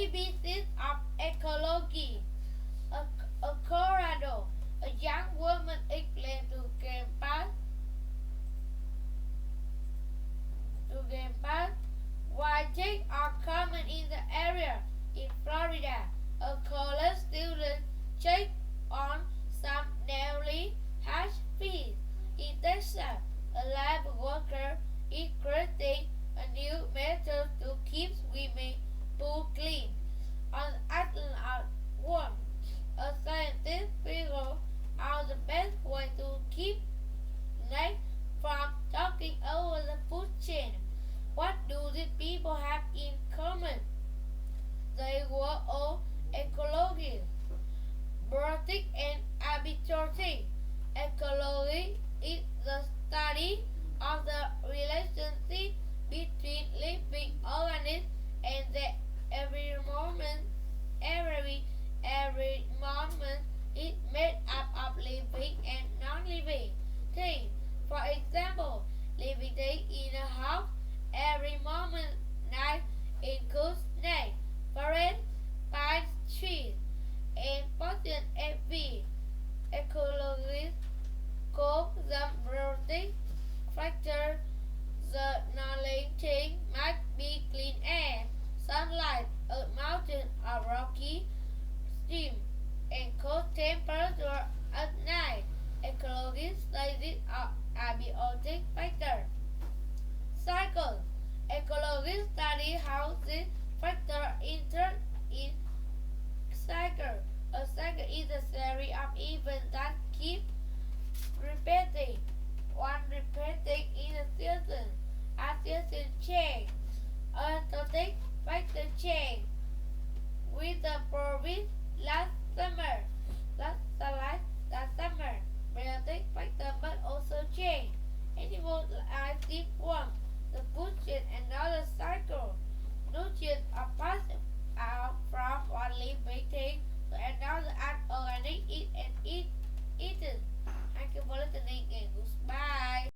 ABCs of Ecology. A Colorado, a young woman explained to grandpa why ticks are common in the area. In Florida, a college student checked on some newly hatched fish. In Texas, a lab worker is creating a new method to keep swimming pool clean. On Atlantic one, a scientist figured out the best way to keep snakes from talking over the food chain. What do these people have in common? They were all ecologists, biotic and arbitrary. Ecology is the study of the relationship between living organisms and their environment. Every environment is made up of living and non-living things. For example, living things in a house every moment night includes snakes, forest, pine trees, and poison ivy. Ecologists call them biotic factors. The